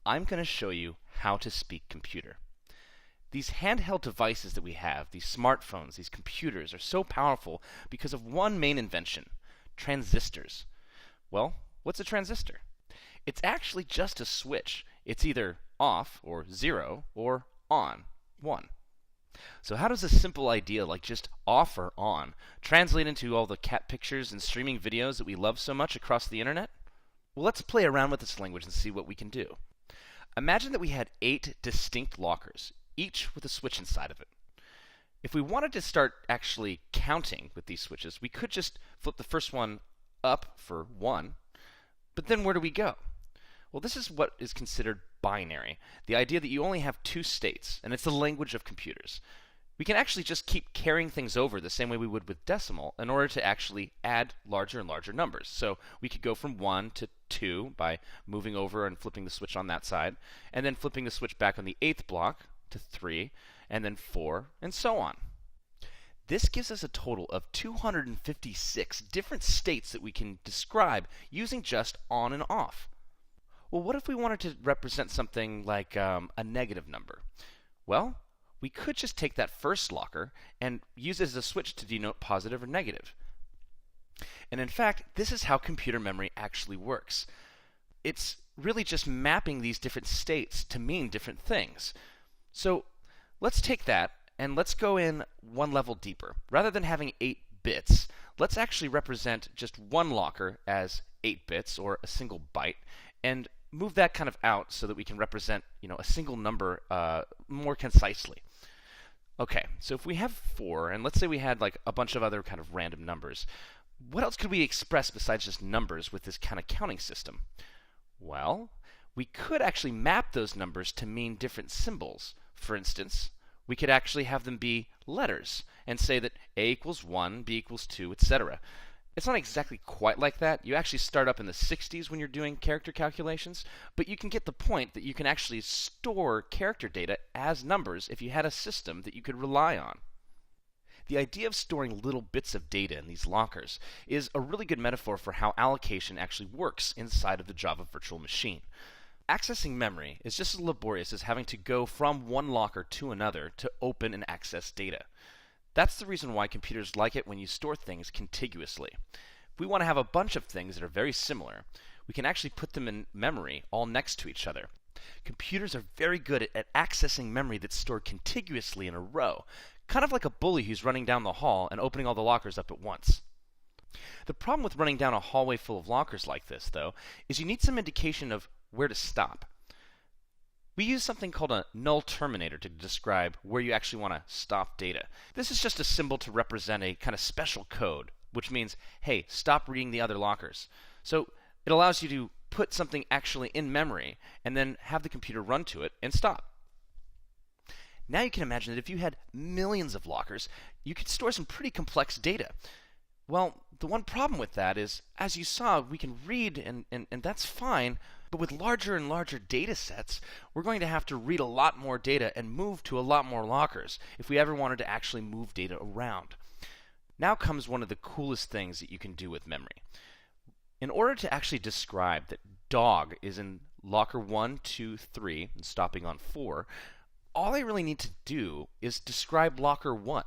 I'm going to show you how to speak computer. These handheld devices that we have, these smartphones, these computers, are so powerful because of one main invention: transistors. Well, what's a transistor? It's actually just a switch. It's either off, or 0, or on, 1. So how does a simple idea like just off or on translate into all the cat pictures and streaming videos that we love so much across the internet? Well, let's play around with this language and see what we can do. Imagine that we had 8 distinct lockers, each with a switch inside of it. If we wanted to start actually counting with these switches, we could just flip the first one up for 1, but then where do we go? Well, this is what is considered binary, the idea that you only have 2 states, and it's the language of computers. We can actually just keep carrying things over the same way we would with decimal in order to actually add larger and larger numbers. So we could go from 1 to 2 by moving over and flipping the switch on that side, and then flipping the switch back on the 8th block to 3, and then 4, and so on. This gives us a total of 256 different states that we can describe using just on and off. Well, what if we wanted to represent something like a negative number? Well, we could just take that first locker and use it as a switch to denote positive or negative. And in fact, this is how computer memory actually works. It's really just mapping these different states to mean different things. So let's take that and let's go in one level deeper. Rather than having 8 bits, let's actually represent just one locker as 8 bits, or a single byte, and move that kind of out so that we can represent, a single number more concisely. Okay, so if we have 4, and let's say we had like a bunch of other kind of random numbers, what else could we express besides just numbers with this kind of counting system? Well, we could actually map those numbers to mean different symbols. For instance, we could actually have them be letters and say that A equals 1, B equals 2, etc. It's not exactly quite like that. You actually start up in the 60s when you're doing character calculations, but you can get the point that you can actually store character data as numbers if you had a system that you could rely on. The idea of storing little bits of data in these lockers is a really good metaphor for how allocation actually works inside of the Java virtual machine. Accessing memory is just as laborious as having to go from one locker to another to open and access data. That's the reason why computers like it when you store things contiguously. If we want to have a bunch of things that are very similar, we can actually put them in memory all next to each other. Computers are very good at accessing memory that's stored contiguously in a row, kind of like a bully who's running down the hall and opening all the lockers up at once. The problem with running down a hallway full of lockers like this, though, is you need some indication of where to stop. We use something called a null terminator to describe where you actually want to stop data. This is just a symbol to represent a kind of special code, which means, hey, stop reading the other lockers. So it allows you to put something actually in memory and then have the computer run to it and stop. Now you can imagine that if you had millions of lockers, you could store some pretty complex data. Well, the one problem with that is, as you saw, we can read, and that's fine, but with larger and larger data sets, we're going to have to read a lot more data and move to a lot more lockers if we ever wanted to actually move data around. Now comes one of the coolest things that you can do with memory. In order to actually describe that dog is in locker 1, 2, 3, and stopping on 4, all I really need to do is describe locker 1.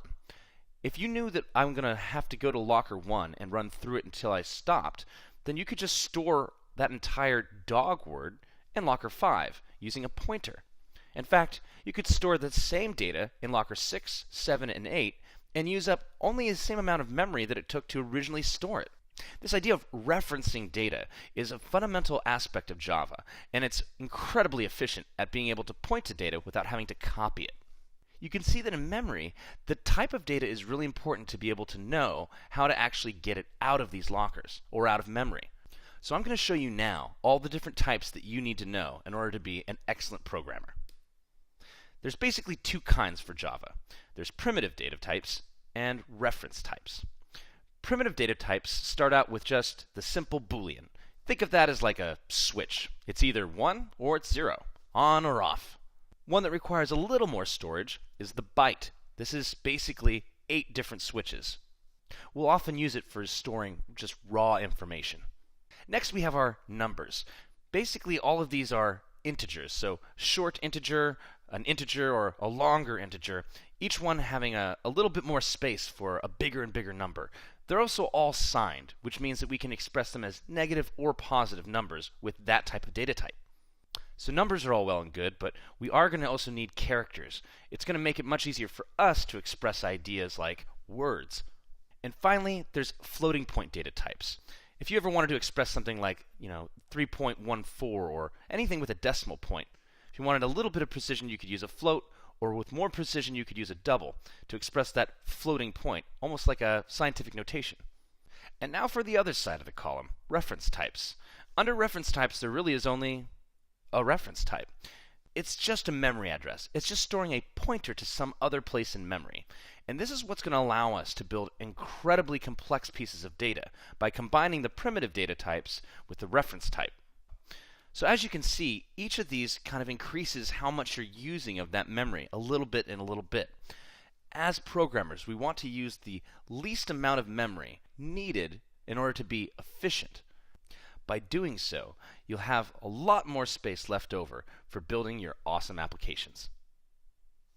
If you knew that I'm going to have to go to locker 1 and run through it until I stopped, then you could just store that entire dog word in locker 5 using a pointer. In fact, you could store the same data in locker 6, 7, and 8 and use up only the same amount of memory that it took to originally store it. This idea of referencing data is a fundamental aspect of Java, and it's incredibly efficient at being able to point to data without having to copy it. You can see that in memory, the type of data is really important to be able to know how to actually get it out of these lockers, or out of memory. So I'm going to show you now all the different types that you need to know in order to be an excellent programmer. There's basically 2 kinds for Java. There's primitive data types and reference types. Primitive data types start out with just the simple Boolean. Think of that as like a switch. It's either 1 or it's 0, on or off. One that requires a little more storage is the byte. This is basically 8 different switches. We'll often use it for storing just raw information. Next we have our numbers. Basically all of these are integers. So short integer, an integer, or a longer integer, each one having a little bit more space for a bigger and bigger number. They're also all signed, which means that we can express them as negative or positive numbers with that type of data type. So numbers are all well and good, but we are going to also need characters. It's going to make it much easier for us to express ideas like words. And finally, there's floating point data types. If you ever wanted to express something like, 3.14 or anything with a decimal point, if you wanted a little bit of precision, you could use a float, or with more precision, you could use a double to express that floating point, almost like a scientific notation. And now for the other side of the column, reference types. Under reference types, there really is only a reference type. It's just a memory address. It's just storing a pointer to some other place in memory. And this is what's going to allow us to build incredibly complex pieces of data by combining the primitive data types with the reference type. So as you can see, each of these kind of increases how much you're using of that memory, a little bit and a little bit. As programmers, we want to use the least amount of memory needed in order to be efficient. By doing so, you'll have a lot more space left over for building your awesome applications.